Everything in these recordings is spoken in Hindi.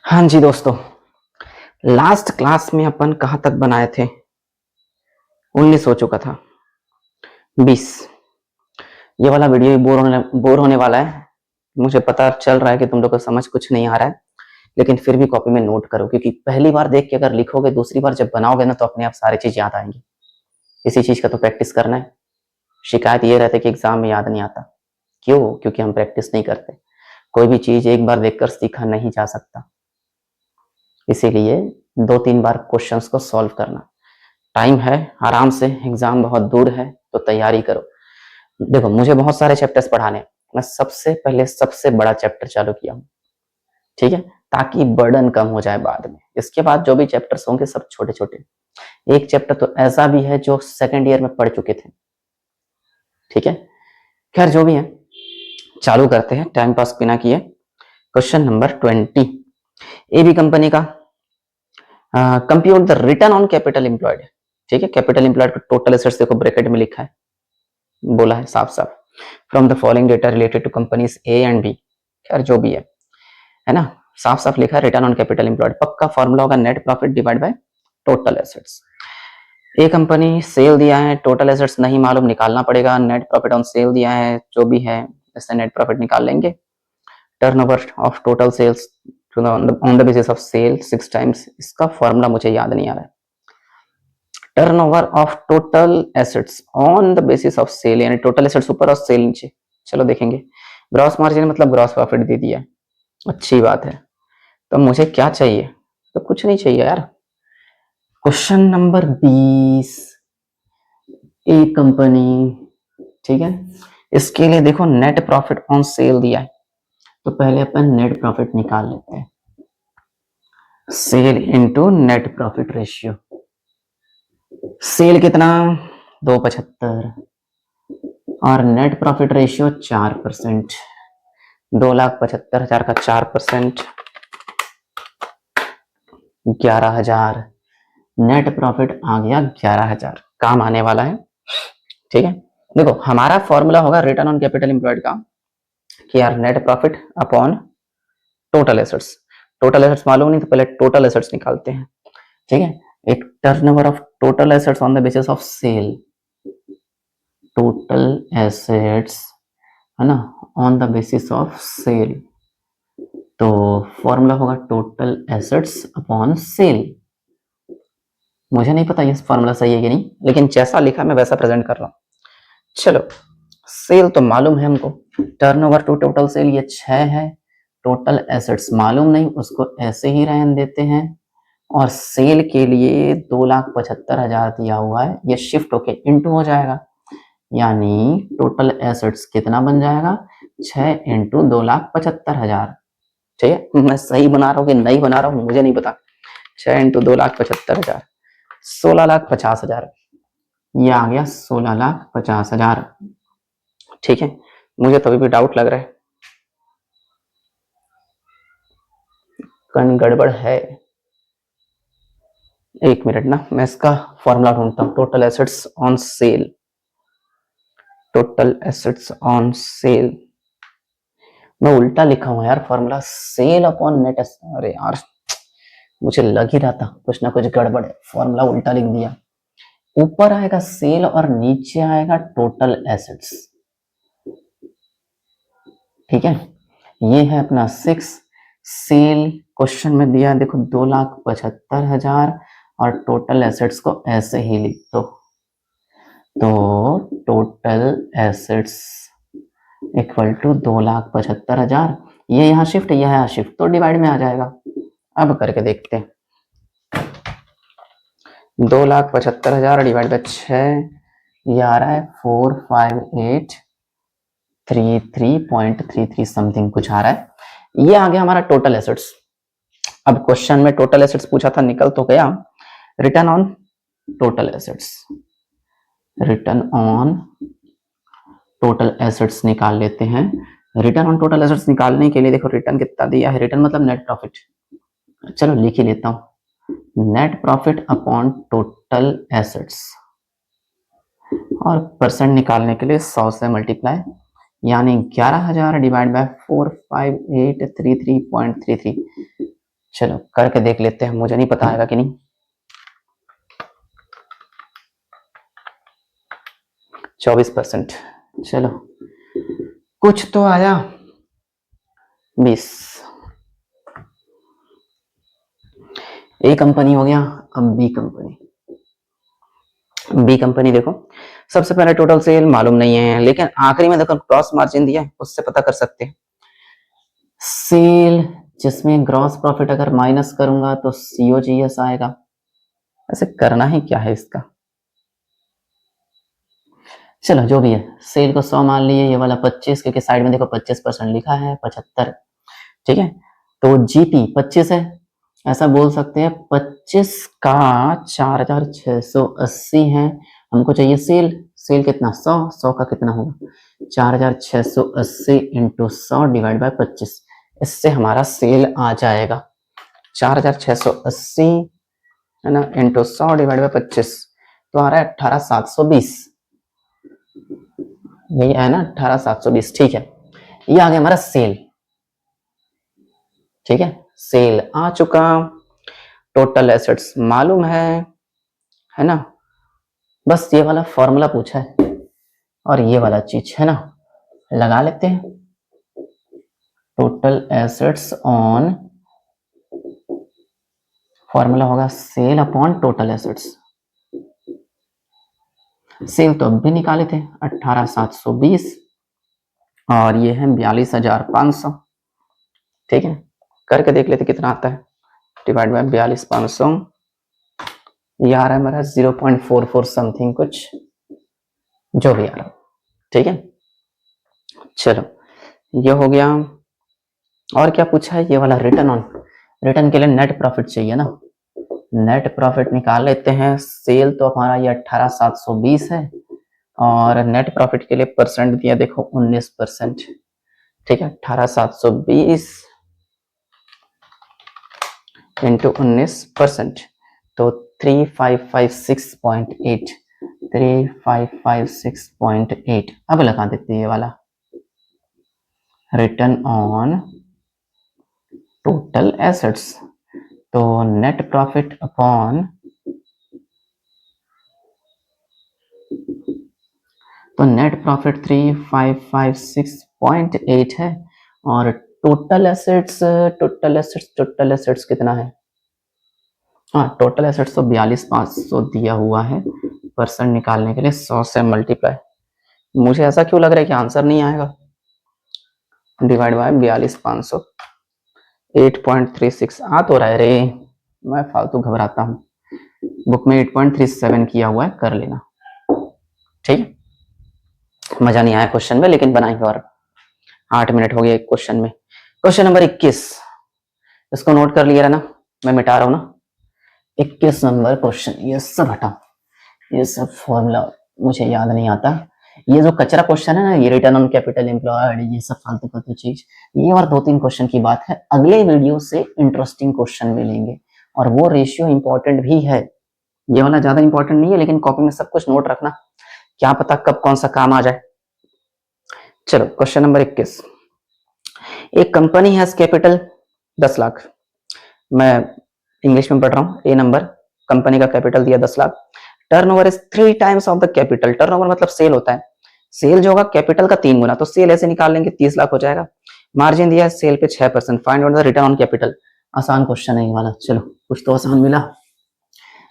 हाँ जी दोस्तों, लास्ट क्लास में अपन कहाँ तक बनाए थे? 19 हो चुका था। 20। ये वाला वीडियो बोर होने वाला है। मुझे पता चल रहा है कि तुम लोग को समझ कुछ नहीं आ रहा है, लेकिन फिर भी कॉपी में नोट करो, क्योंकि पहली बार देख के अगर लिखोगे, दूसरी बार जब बनाओगे ना, तो अपने आप सारी चीज याद आएंगी। इसी चीज का तो प्रैक्टिस करना है। शिकायत ये रहती है कि एग्जाम में याद नहीं आता। क्यों? क्योंकि हम प्रैक्टिस नहीं करते। कोई भी चीज एक बार देखकर सीखा नहीं जा सकता, इसीलिए 2-3 बार क्वेश्चंस को सॉल्व करना। टाइम है, आराम से, एग्जाम बहुत दूर है, तो तैयारी करो। देखो, मुझे बहुत सारे चैप्टर्स पढ़ाने हैं। मैं सबसे पहले सबसे बड़ा चैप्टर चालू किया हूँ, ठीक है, ताकि बर्डन कम हो जाए बाद में। इसके बाद जो भी चैप्टर्स होंगे सब छोटे छोटे। एक चैप्टर तो ऐसा भी है जो सेकेंड ईयर में पढ़ चुके थे, ठीक है। खैर, जो भी है, चालू करते हैं, टाइम पास बिना किए। क्वेश्चन नंबर 20, एबी कंपनी का। Compute the return on capital employed, ठीक है। कैपिटल एम्प्लॉयड का टोटल एसेट्स देखो ब्रैकेट में लिखा है, बोला है साफ साफ, from the following data related to companies A and B. खैर, जो भी है ना, साफ साफ लिखा है रिटर्न ऑन कैपिटल एम्प्लॉयड। पक्का फॉर्मूला होगा net profit divide by total assets. A company sale दिया है, टोटल एसेट्स नहीं मालूम, निकालना पड़ेगा। नेट प्रॉफिट ऑन सेल दिया है, जो भी है, इससे नेट प्रॉफिट निकाल लेंगे। Turnover of total sales on the basis of sale 6 times, इसका फॉर्मूला मुझे याद नहीं आ रहा है। Turnover of total assets on the basis of sale, यानी टोटल एसेट्स ऊपर और सेल नीचे। चलो देखेंगे। ग्रॉस मार्जिन मतलब ग्रॉस प्रॉफिट दे दिया, अच्छी बात है। तो मुझे क्या चाहिए? तो कुछ नहीं चाहिए यार। क्वेश्चन नंबर 20, ए कंपनी, ठीक है। इसके लिए देखो नेट प्रॉफिट ऑन सेल दिया है, तो पहले अपन नेट प्रॉफिट निकाल लेते हैं। Sale into net profit ratio. Sale कितना? 275, और नेट प्रॉफिट रेशियो 4%। 2,75,000 का 4%, 11,000। नेट प्रॉफिट आ गया 11,000, काम आने वाला है, ठीक है। देखो, हमारा फॉर्मूला होगा रिटर्न ऑन कैपिटल एम्प्लॉयड का, कि यार net profit upon total assets. Total assets मालूम नहीं, तो पहले टोटल एसेट्स निकालते हैं, ठीक है। एक turnover of total assets on the basis of sale, total assets, है ना, on the basis of sale. तो फॉर्मूला होगा टोटल एसेट्स अपॉन सेल। मुझे नहीं पता ये फॉर्मूला सही है कि नहीं, लेकिन जैसा लिखा मैं वैसा प्रेजेंट कर रहा हूं। चलो, सेल तो मालूम है हमको, टर्नओवर टू टोटल सेल ये 6 है। टोटल एसेट्स मालूम नहीं, उसको ऐसे ही रहने देते हैं। और सेल के लिए 2,75,000 दिया हुआ है, ये शिफ्ट होके इनटू हो जाएगा, यानी टोटल एसेट्स कितना बन जाएगा? 6 इंटू 2,75,000, ठीक है। मैं सही बना रहा हूँ कि नहीं बना रहा हूँ मुझे नहीं पता। 6 इंटू 2,75,000, 16,50,000। ये आ गया 16,50,000, ठीक है। मुझे तो अभी भी डाउट लग रहा है, कहीं गड़बड़ है। एक मिनट ना, मैं इसका फॉर्मूला ढूंढता हूँ। Total assets on sale, total assets on sale, मैं उल्टा लिखा हूँ यार फॉर्मूला, सेल अपॉन नेट। अरे यार, मुझे लग ही रहा था कुछ ना कुछ गड़बड़ है, फॉर्मूला उल्टा लिख दिया। ऊपर आएगा सेल और नीचे आएगा टोटल एसेट्स, ठीक है। ये है अपना 6। सेल क्वेश्चन में दिया देखो 2,75,000, और टोटल एसेट्स को ऐसे ही लिख दो। तो टोटल एसेट्स इक्वल टू 2,75,000। ये यहाँ शिफ्ट, ये यहाँ शिफ्ट, तो डिवाइड में आ जाएगा। अब करके देखते हैं। 2,75,000 डिवाइड बाय 6, ये आ रहा है 45833.33 समथिंग कुछ आ रहा है। ये आ गया हमारा टोटल एसेट्स। अब क्वेश्चन में टोटल एसेट्स पूछा था, निकल तो गया। Return on total assets, return on total assets निकाल लेते हैं। रिटर्न ऑन टोटल एसेट्स निकालने के लिए देखो रिटर्न कितना दिया है, रिटर्न मतलब नेट प्रॉफिट। चलो लिख ही लेता हूं, net profit upon total assets, और परसेंट निकालने के लिए 100 से मल्टीप्लाई, यानी 11,000 डिवाइड बाय 45833.33, चलो करके देख लेते हैं, मुझे नहीं पता आएगा कि नहीं। 24%। चलो कुछ तो आया। 20। ए कंपनी हो गया। अब बी कंपनी। बी कंपनी देखो, सबसे पहले टोटल सेल मालूम नहीं है, लेकिन आखिरी में देखो ग्रॉस मार्जिन दिया है, उससे पता कर सकते हैं। सेल जिसमें ग्रॉस प्रॉफिट अगर माइनस करूंगा तो COGS आएगा। ऐसे करना ही क्या है इसका। चलो जो भी है, सेल को 100 मान लिए, ये वाला 25, क्योंकि साइड में देखो 25% लिखा है, 75। ठीक है, तो GP 25 है, ऐसा बोल सकते हैं 25 का 4680 है। हमको चाहिए सेल। सेल कितना? 100। 100 का कितना होगा? 4680 इंटू 100 डिवाइड बाय 25। इससे हमारा सेल आ जाएगा 4680 है ना, इंटू 100 डिवाइड बाय 25, तो आ रहा है 18720। यही है ना, 18720। ठीक है, ये आ गया हमारा सेल। ठीक है, सेल आ चुका। टोटल एसेट्स मालूम है ना, बस ये वाला फॉर्मूला पूछा है और ये वाला चीज है ना, लगा लेते हैं। टोटल एसेट्स ऑन, फॉर्मूला होगा sale upon total assets. Sale तो अब भी निकाले थे 18720 और ये है 42500। ठीक है, करके देख लेते कितना आता है। डिवाइड बाय 42500, ये आ रहा है मेरा 0.44 समथिंग कुछ, जो भी आ रहा है। ठीक है, चलो ये हो गया। और क्या पूछा है? ये वाला रिटर्न ऑन। रिटर्न के लिए नेट प्रॉफिट चाहिए ना, नेट प्रॉफिट निकाल लेते हैं। सेल तो हमारा ये 18720 है और नेट प्रॉफिट के लिए परसेंट दिया देखो 19%। ठीक है, 18720 इंटू 19%, तो 3556.8। 3556.8। अब लगा देते हैं ये वाला रिटर्न ऑन टोटल एसेट्स। तो नेट प्रॉफिट अपॉन, तो नेट प्रॉफिट 3556.8 है और टोटल एसेट्स, टोटल एसेट्स कितना है? हाँ, टोटल एसेट्स तो 42500 दिया हुआ है। परसेंट निकालने के लिए 100 से मल्टीप्लाई। मुझे ऐसा क्यों लग रहा है कि आंसर नहीं आएगा। डिवाइड बाय 42500, 8.36 आ तो रहा है रे, मैं फालतू घबराता हूँ। बुक में 8.37 किया हुआ है, कर लेना। ठीक है, मजा नहीं आया क्वेश्चन में, लेकिन बनाएंगे। और 8 मिनट हो गए क्वेश्चन में। क्वेश्चन नंबर 21, इसको नोट कर लिया ना, मैं मिटा रहा हूँ ना। 21 नंबर क्वेश्चन, ये सब हटाओ, ये सब फॉर्मूला मुझे याद नहीं आता। ये जो कचरा क्वेश्चन है ना, ये रिटर्न ऑन कैपिटल एम्प्लॉयड, ये सब फालतू फालतू चीज, ये और 2-3 क्वेश्चन की बात है। अगले वीडियो से इंटरेस्टिंग क्वेश्चन मिलेंगे और वो रेशियो इंपॉर्टेंट भी है। ये वाला ज्यादा इंपॉर्टेंट नहीं है, लेकिन कॉपी में सब कुछ नोट रखना, क्या पता कब कौन सा काम आ जाए। चलो क्वेश्चन नंबर 21। एक कंपनी है कैपिटल 10 लाख, मैं इंग्लिश में पढ़ रहा हूँ। ए नंबर, कंपनी का कैपिटल दिया 10 lakh. Turnover is 3 times of the capital. Turnover मतलब सेल होता है, सेल जो होगा कैपिटल का 3 गुना, तो सेल ऐसे निकाल लेंगे 30 लाख हो जाएगा। मार्जिन दिया है सेल पे 6%। Find out the return on capital. आसान क्वेश्चन है ये वाला, चलो कुछ तो आसान मिला।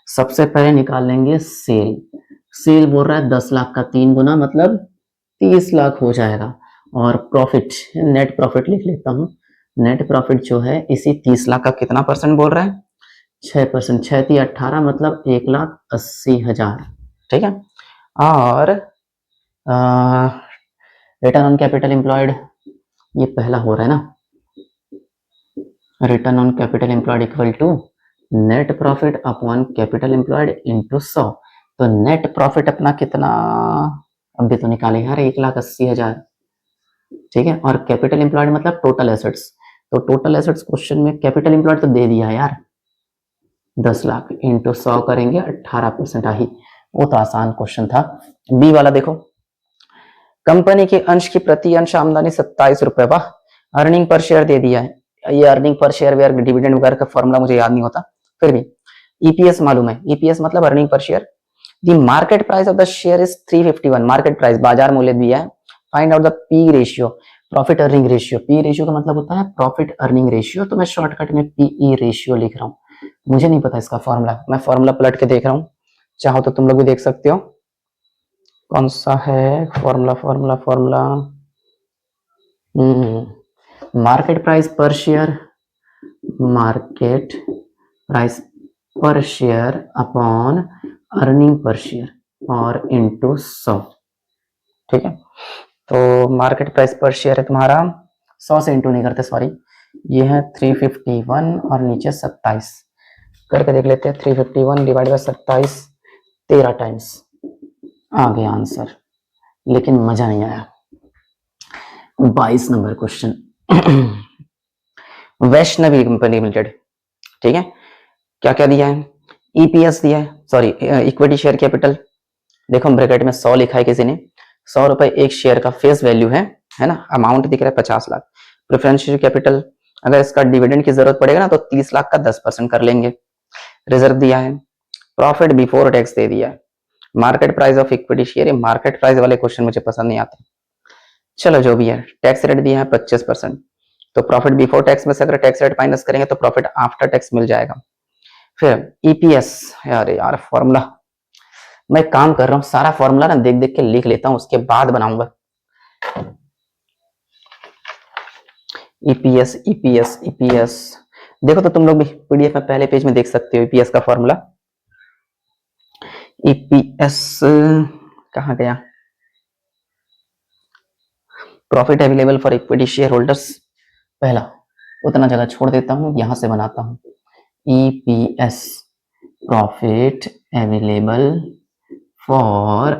सबसे पहले निकाल लेंगे सेल। सेल बोल रहा है 10 लाख का 3 गुना मतलब 30 लाख हो जाएगा। और प्रॉफिट, नेट प्रॉफिट लिख लेता हूँ। नेट प्रॉफिट जो है इसी 30 लाख का कितना परसेंट बोल रहा है? 6%। 6×3 = 18 मतलब 1,80,000। ठीक है, और रिटर्न ऑन कैपिटल एम्प्लॉयड ये पहला हो रहा है ना, return on capital employed equal to net profit upon capital employed into 100। तो नेट प्रॉफिट अपना कितना अभी तो निकाले यार, 1,80,000। ठीक है, और कैपिटल एम्प्लॉयड मतलब टोटल एसेट्स। तो टोटल एसेट्स क्वेश्चन में कैपिटल एम्प्लॉयड तो दे दिया है यार, 10 लाख इंटू 100 करेंगे 18% आई। वो तो आसान क्वेश्चन था। बी वाला देखो, कंपनी के अंश की प्रति अंश आमदनी 27 रुपए, वाह। अर्निंग पर शेयर दे दिया है ये earning per share where dividend वगैरह का फॉर्मूला मुझे याद नहीं होता, फिर भी ईपीएस मालूम है, ईपीएस मतलब earning per share. The market price of the share is 351, market price बाजार मूल्य दिया है। Find out the P ratio, profit earning ratio. P ratio का मतलब होता है प्रॉफिट अर्निंग रेशियो, तो मैं शॉर्टकट में पीई रेशियो लिख रहा हूँ। मुझे नहीं पता इसका फॉर्मूला, मैं फॉर्मूला पलट के देख रहा हूँ, चाहो तो तुम लोग भी देख सकते हो। कौन सा है formula? Formula formula market price पर शेयर, मार्केट प्राइस पर share upon earning per share और इनटू 100। ठीक है, तो मार्केट प्राइस पर शेयर है तुम्हारा 100 से इंटू नहीं करते, सॉरी, ये है 351 और नीचे 27 करके देख लेते हैं। 351 डिवाइड बाय 27 13 टाइम्स आ गया आंसर, लेकिन मजा नहीं आया। 22 number question Vaishnavi company limited, ठीक है, क्या क्या दिया है? ईपीएस दिया है, सॉरी इक्विटी शेयर कैपिटल, देखो ब्रैकेट में 100 लिखा है किसी ने, 100 रुपए एक शेयर का फेस वैल्यू है ना, अमाउंट दिख रहा है 50 लाख। प्रेफरेंशियल कैपिटल, अगर इसका डिविडेंड की जरूरत पड़ेगा ना तो 30 लाख का 10% कर लेंगे। रिजर्व दिया है, प्रॉफिट बिफोर टैक्स दे दिया है, market price of equity share, market price वाले क्वेश्चन मुझे पसंद नहीं आते, चलो जो भी है। टैक्स रेट दिया है 25%, तो प्रॉफिट बिफोर टैक्स में से अगर टैक्स रेट माइनस करेंगे तो प्रॉफिट आफ्टर टैक्स मिल जाएगा। फिर ईपीएस, यार फॉर्मूला, मैं काम कर रहा हूं, सारा फॉर्मूला ना देख देख के लिख लेता हूं, उसके बाद बनाऊंगा। ईपीएस ईपीएस ईपीएस, देखो तो तुम लोग भी पीडीएफ में पहले पेज में देख सकते हो ईपीएस का फॉर्मूला। ईपीएस कहां गया? Profit available for equity share holders, पहला, उतना जगह छोड़ देता हूं, यहां से बनाता हूं। EPS profit available for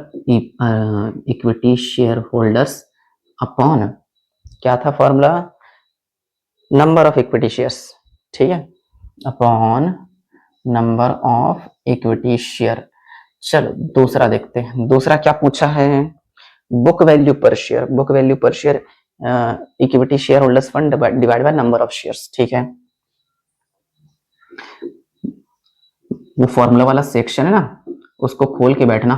equity share holders upon, क्या था formula? Number of equity shares, ठीक है, upon number of equity share. चलो दूसरा देखते हैं, दूसरा क्या पूछा है? बुक वैल्यू पर शेयर, बुक वैल्यू पर share equity share holders fund divide by number of shares, ठीक है। वो फॉर्मूला वाला सेक्शन है ना, उसको खोल के बैठना,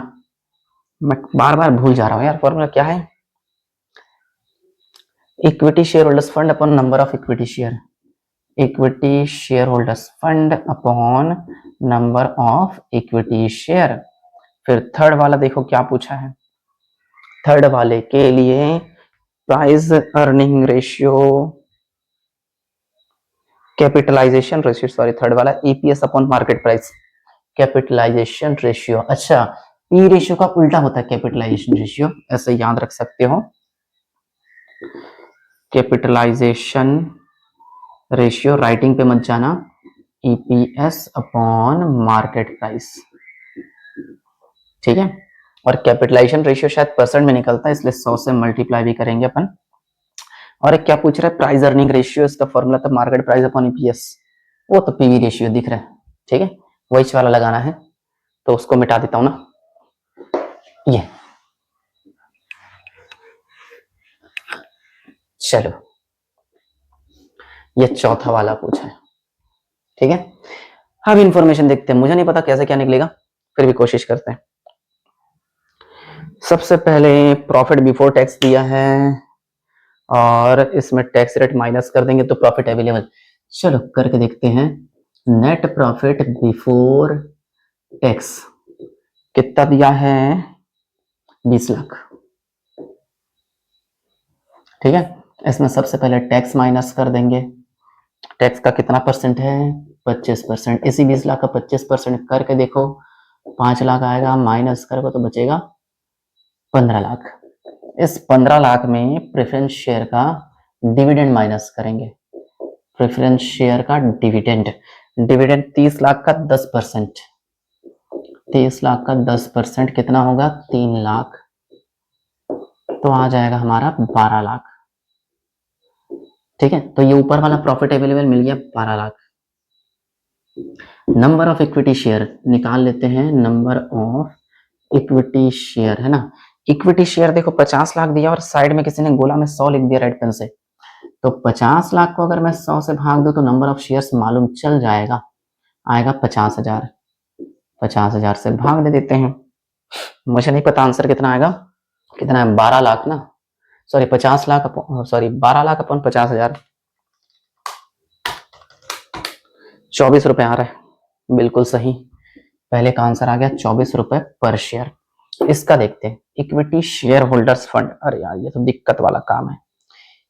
मैं बार बार भूल जा रहा हूं यार, फॉर्मूला क्या है? Equity share holders fund upon number of equity share, equity share holders fund upon number of equity share. फिर थर्ड वाला देखो क्या पूछा है, थर्ड वाले के लिए price earning ratio, capitalisation ratio, sorry third वाला EPS upon market price, capitalisation ratio. अच्छा, पी रेशियो का उल्टा होता है कैपिटलाइजेशन रेशियो, ऐसे याद रख सकते हो, कैपिटलाइजेशन रेशियो, राइटिंग पे मत जाना, ईपीएस अपॉन मार्केट प्राइस, ठीक है। और कैपिटलाइजेशन रेशियो शायद परसेंट में निकलता है, इसलिए 100 से मल्टीप्लाई भी करेंगे अपन। और एक क्या पूछ रहा है? प्राइस अर्निंग रेशियो, इसका फॉर्मूला था मार्केट प्राइस अपॉन ईपीएस, वो तो पीवी रेशियो दिख रहा है, ठीक है, वही वाला लगाना है, तो उसको मिटा देता हूं ना, ये चलो, ये चौथा वाला पूछा है, ठीक है। अब इंफॉर्मेशन देखते हैं, मुझे नहीं पता कैसे क्या निकलेगा, फिर भी कोशिश करते हैं। सबसे पहले प्रॉफिट बिफोर टैक्स दिया है और इसमें टैक्स रेट माइनस कर देंगे तो प्रॉफिट अवेलेबल, चलो करके देखते हैं। नेट प्रॉफिट बिफोर टैक्स कितना दिया है? 20 लाख, ठीक है। इसमें सबसे पहले टैक्स माइनस कर देंगे, टैक्स का कितना परसेंट है? 25%। इसी 20 लाख का 25% करके देखो, 5 लाख आएगा, माइनस करोगे तो बचेगा 15 लाख। इस 15 लाख में प्रेफरेंस शेयर का डिविडेंड माइनस करेंगे, प्रेफरेंस शेयर का डिविडेंड, डिविडेंड 30 लाख का 10%, 30 लाख का 10% कितना होगा? 3 लाख, तो आ जाएगा हमारा 12 लाख, ठीक है। तो ये ऊपर वाला प्रॉफिट अवेलेबल मिल गया 12 lakh. Number of equity share निकाल लेते हैं, नंबर ऑफ इक्विटी शेयर है ना, इक्विटी शेयर देखो 50 लाख दिया और साइड में किसी ने गोला में 100 लिख दिया रेड पेन से, तो 50 लाख को अगर मैं 100 से भाग दूं तो नंबर ऑफ शेयर्स मालूम चल जाएगा, आएगा 50,000। 50,000 से भाग दे देते हैं। मुझे नहीं पता आंसर कितना आएगा, कितना है 12 लाख ना, सॉरी 50 लाख, सॉरी 12 लाख अपन 50,000, 24 रुपए आ रहा है, बिल्कुल सही। पहले का आंसर आ गया 24 रुपए पर शेयर। इसका देखते हैं, इक्विटी शेयर होल्डर्स फंड। अरे यार ये तो दिक्कत वाला काम है।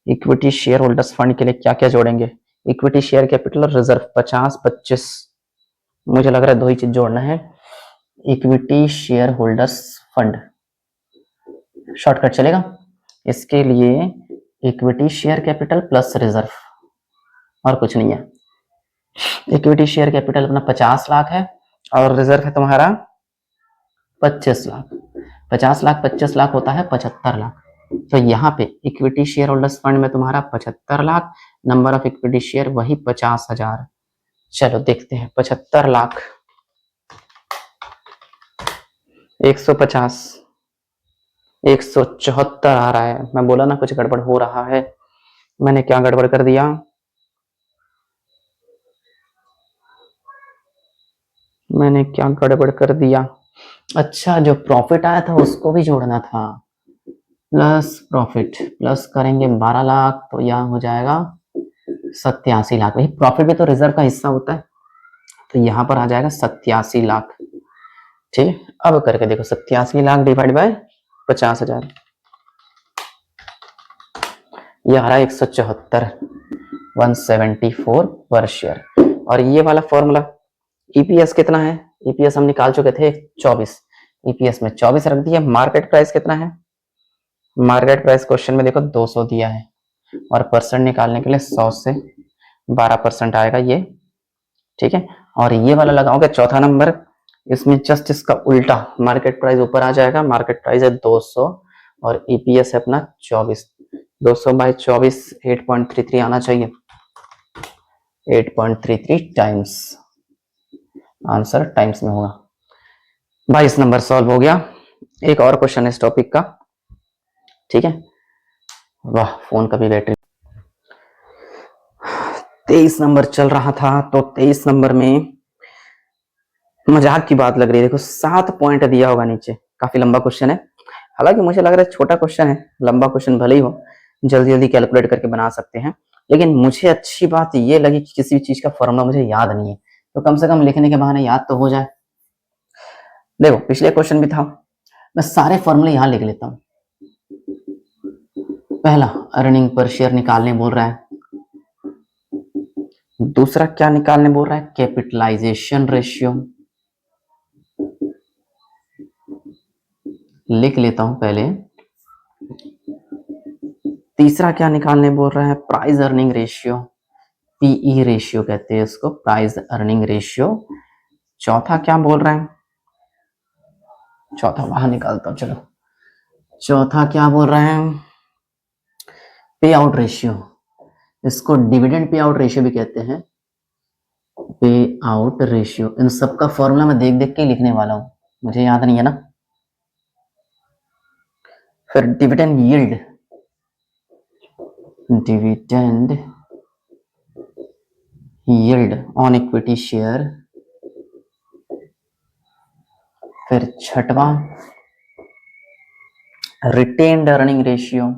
इक्विटी शेयर होल्डर्स फंड के लिए क्या क्या जोड़ेंगे? इक्विटी शेयर कैपिटल और रिजर्व 50 25, मुझे लग रहा है दो ही चीज जोड़ना है। Equity share holders fund shortcut चलेगा इसके लिए, equity share capital plus reserve, और कुछ नहीं है। इक्विटी शेयर कैपिटल अपना 50 लाख है और रिजर्व है तुम्हारा 25 लाख। 50 लाख 25 लाख होता है 75 लाख। तो यहाँ पे इक्विटी शेयर होल्डर्स फंड में तुम्हारा 75 lakh, number of equity share वही 50,000। चलो देखते हैं 75 लाख 150 174 आ रहा है। मैं बोला ना कुछ गड़बड़ हो रहा है, मैंने क्या गड़बड़ कर दिया? मैंने क्या गड़बड़ कर दिया? अच्छा जो प्रॉफिट आया था उसको भी जोड़ना था, प्लस प्रॉफिट, प्लस करेंगे 12 लाख तो यह हो जाएगा 87 लाख। भाई प्रॉफिट भी तो रिजर्व का हिस्सा होता है, तो यहां पर आ जाएगा 87 लाख। ठीक, अब करके देखो 87 लाख डिवाइड बाय 50,000, ये आ रहा है 174, 174 पर शेयर। और ये वाला फॉर्मूला ईपीएस कितना है? ईपीएस हम निकाल चुके थे 24, ईपीएस में 24 रख दिया। मार्केट प्राइस कितना है? मार्केट प्राइस क्वेश्चन में देखो 200 दिया है, और परसेंट निकालने के लिए 100 से 12% आएगा ये, ठीक है। और ये वाला लगाओगे चौथा नंबर, इसमें जस्ट इसका उल्टा, मार्केट प्राइस ऊपर आ जाएगा, मार्केट प्राइस है 200 और ईपीएस है अपना 24, 200 बाई 24 8.33 आना चाहिए, 8.33 टाइम्स, आंसर टाइम्स में होगा। 22 नंबर सॉल्व हो गया। एक और क्वेश्चन है इस टॉपिक का, ठीक है। वाह फोन का भी बैटरी। 23 नंबर चल रहा था, तो 23 नंबर में मजाक की बात लग रही है, देखो 7 पॉइंट दिया होगा नीचे, काफी लंबा क्वेश्चन है। हालांकि मुझे लग रहा है छोटा क्वेश्चन है, लंबा क्वेश्चन भले ही हो, जल्दी जल्दी कैलकुलेट करके बना सकते हैं, लेकिन मुझे अच्छी बात ये लगी कि किसी भी चीज का फॉर्मूला मुझे याद नहीं है, तो कम से कम लिखने के बहाने याद तो हो जाए। देखो पिछले क्वेश्चन भी था, मैं सारे फॉर्मूले यहां लिख लेता हूं। पहला अर्निंग पर शेयर निकालने बोल रहा है, दूसरा क्या निकालने बोल रहा है? कैपिटलाइजेशन रेशियो, लिख लेता हूं पहले। तीसरा क्या निकालने बोल रहा है? Price earning ratio, PE ratio कहते हैं इसको, प्राइस अर्निंग रेशियो। चौथा क्या बोल रहा है? चौथा बाहर निकालता हूं, चलो। चौथा क्या बोल रहे हैं? पे आउट रेशियो, इसको डिविडेंड पे आउट रेशियो भी कहते हैं, पे आउट रेशियो। इन सबका फॉर्मूला मैं देख देख के लिखने वाला हूं, मुझे याद नहीं है ना। फिर dividend yield, dividend yield on equity share. फिर छठवां रिटेन्ड अर्निंग रेशियो,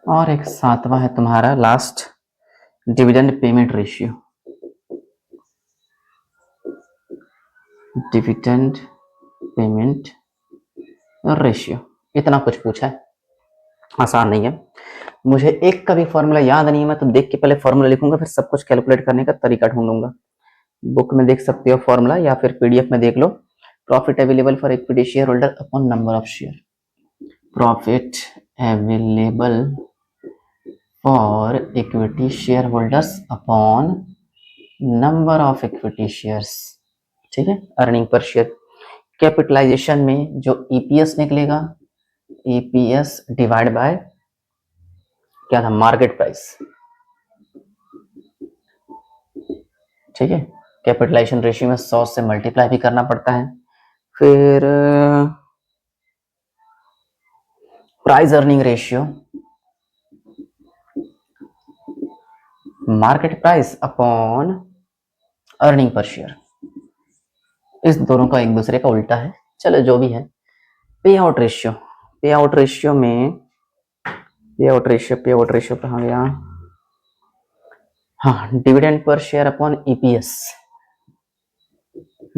और एक सातवां है तुम्हारा last, dividend payment ratio, dividend payment ratio. इतना कुछ पूछा है, आसान नहीं है। मुझे एक का भी फॉर्मूला याद नहीं है, मैं तो देख के पहले फॉर्मूला लिखूंगा, फिर सब कुछ कैलकुलेट करने का तरीका ढूंढूंगा। बुक में देख सकते हो फॉर्मूला, या फिर पीडीएफ में देख लो। Profit available for equity share holder upon number of share, profit available for equity share holders upon number of equity shares, ठीक है। अर्निंग पर शेयर, कैपिटलाइजेशन में जो ईपीएस निकलेगा, ईपीएस डिवाइड बाय क्या था? मार्केट प्राइस, ठीक है। कैपिटलाइजेशन रेशियो में 100 से मल्टीप्लाई भी करना पड़ता है। फिर price earning ratio, market price upon earning per share, इस दोनों का एक दूसरे का उल्टा है, चलो जो भी है। पे आउट रेशियो, पे आउट रेशियो में पे आउट रेशियो कहाँ गया, हाँ, dividend per share upon EPS,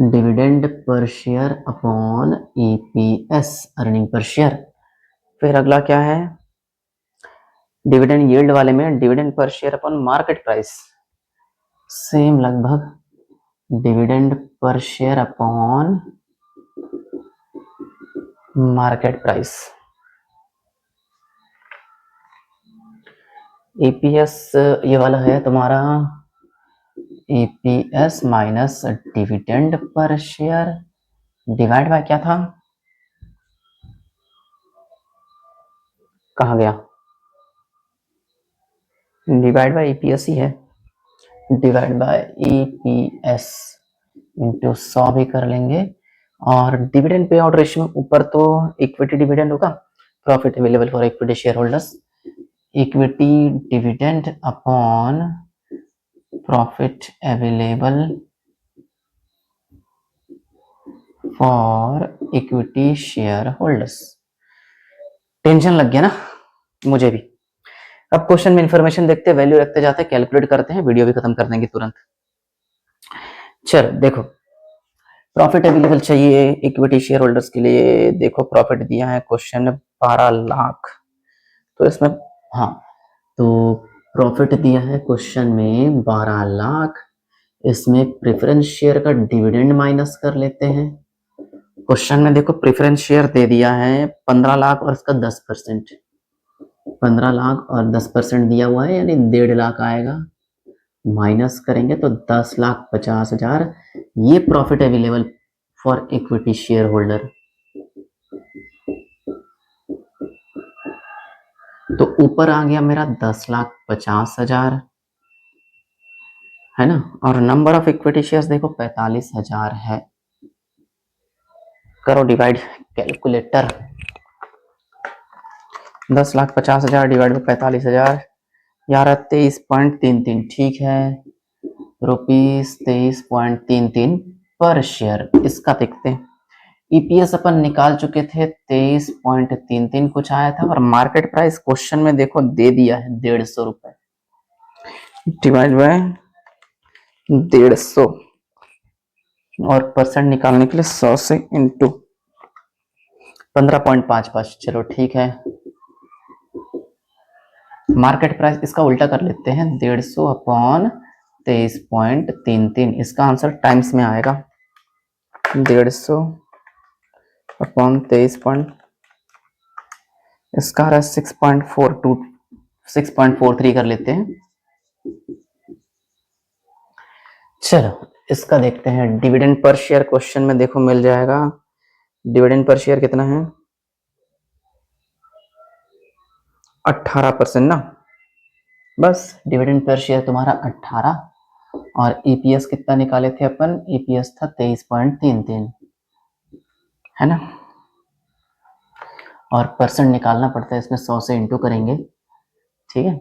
dividend per share upon EPS, earning per share. फिर अगला क्या है, डिविडेंड यील्ड वाले में dividend per share upon market price, same लगभग dividend per share upon market price. EPS ये वाला है तुम्हारा EPS minus dividend per share divide by क्या था, कहाँ गया, डिवाइड बाय ईपीएस ही है, डिवाइड बाय ईपीएस इंटू 100 भी कर लेंगे। और डिविडेंड पे आउट रेशियो में ऊपर तो इक्विटी डिविडेंड होगा, profit available for equity share holders, equity dividend upon profit available for equity share holders. Tension लग गया ना मुझे भी। अब क्वेश्चन में इंफॉर्मेशन देखते, वैल्यू रखते जाते, कैलकुलेट करते हैं, वीडियो भी खत्म कर देंगे तुरंत। चलो देखो, प्रॉफिट अवेलेबल चाहिए इक्विटी शेयर होल्डर्स के लिए। देखो प्रॉफिट दिया है क्वेश्चन 12 लाख, तो इसमें हाँ, तो प्रॉफिट दिया है क्वेश्चन में 12 लाख, इसमें प्रेफरेंस शेयर का डिविडेंड माइनस कर लेते हैं। क्वेश्चन में देखो प्रेफरेंस शेयर दे दिया है 15 लाख और इसका 10%, 15 लाख और 10% दिया हुआ है, यानी 1.5 लाख आएगा, माइनस करेंगे तो 10,50,000, ये profit available for equity share holder. तो ऊपर आ गया मेरा 10,50,000, है ना, और नंबर ऑफ इक्विटी शेयर्स देखो 45,000 है। करो डिवाइड कैलकुलेटर, 10,50,000 डिवाइड बाई 45,000, 23.33, ठीक है, रुपीज 23.33 पर शेयर। इसका देखते हैं, ईपीएस अपन निकाल चुके थे, 23.33 कुछ आया था, और मार्केट प्राइस क्वेश्चन में देखो दे दिया है 150 रुपए, डिवाइड बाय 150, और परसेंट निकालने के लिए 100 से इंटू 15.55, चलो ठीक है। मार्केट प्राइस इसका उल्टा कर लेते हैं, 150 अपॉन 23.33, इसका आंसर टाइम्स में आएगा, 150 अपॉन 23 इसका 6.42 6.43 कर लेते हैं। चलो इसका देखते हैं, डिविडेंड पर शेयर क्वेश्चन में देखो मिल जाएगा, डिविडेंड पर शेयर कितना है, 18% ना, बस डिविडेंड पर शेयर तुम्हारा 18, और ईपीएस कितना निकाले थे अपन, ईपीएस था 23.33, है ना, और परसेंट निकालना पड़ता है इसमें, 100 से इंटू करेंगे, ठीक है,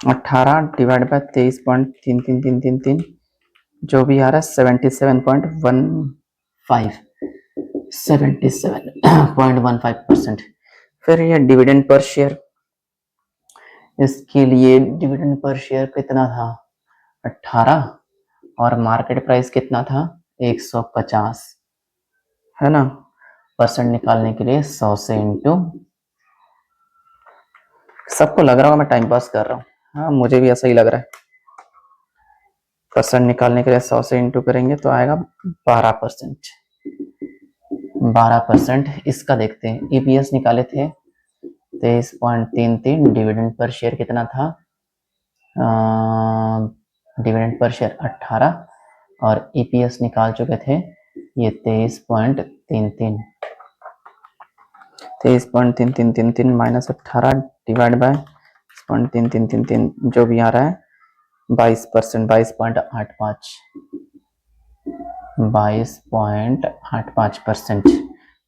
18 डिवाइड बाय 23.3333, जो भी आ रहा है 77.15%। फिर ये डिविडेंड पर शेयर, इसके लिए डिविडेंड पर शेयर कितना था, 18, और मार्केट प्राइस कितना था, 150, है ना, परसेंट निकालने के लिए 100 से इंटू, सबको लग रहा होगा मैं टाइम पास कर रहा हूँ, हाँ मुझे भी ऐसा ही लग रहा है। परसेंट निकालने के लिए 100 से इंटू करेंगे तो आएगा 12%, 12%। इसका देखते हैं, ईपीएस निकाले थे 23.33, डिविडेंड पर शेयर कितना था, डिविडेंड पर शेयर 18, और ईपीएस निकाल चुके थे ये 23.33 माइनस 18 डिवाइड बाय 23.33, जो भी आ रहा है 22%, 22.85, 22.85%।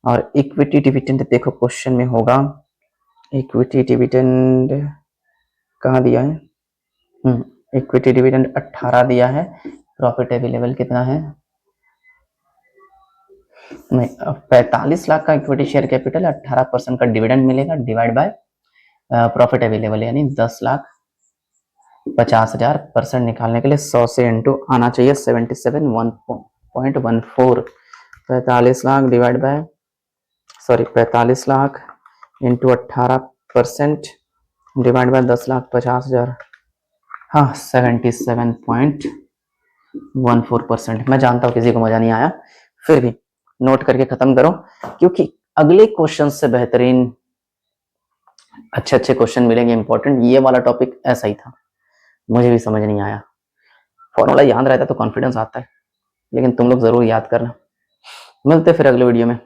और इक्विटी डिविडेंड देखो क्वेश्चन में होगा, इक्विटी डिविडेंड कहाँ दिया है, इक्विटी डिविडेंड 18 दिया है, प्रॉफिट अवेलेबल कितना है, नहीं 45 लाख का इक्विटी शेयर कैपिटल, 18% का डिविडेंड मिलेगा, डिवाइड बाय प्रॉफिट अवेलेबल यानी 10,50,000। परसेंट निकालने के लिए 100 से इंटू आना चाहिए 77.14। 45 lakh divide by 45 lakh into 18% divide by 10,50,000, हाँ 77.14%। मैं जानता हूँ किसी को मजा नहीं आया, फिर भी नोट करके खत्म करो, क्योंकि अगले क्वेश्चन से बेहतरीन अच्छे अच्छे क्वेश्चन मिलेंगे इंपॉर्टेंट। ये वाला टॉपिक ऐसा ही था, मुझे भी समझ नहीं आया। फॉर्मूला याद रहता तो कॉन्फिडेंस आता है, लेकिन तुम लोग जरूर याद करना। मिलते फिर अगले वीडियो में।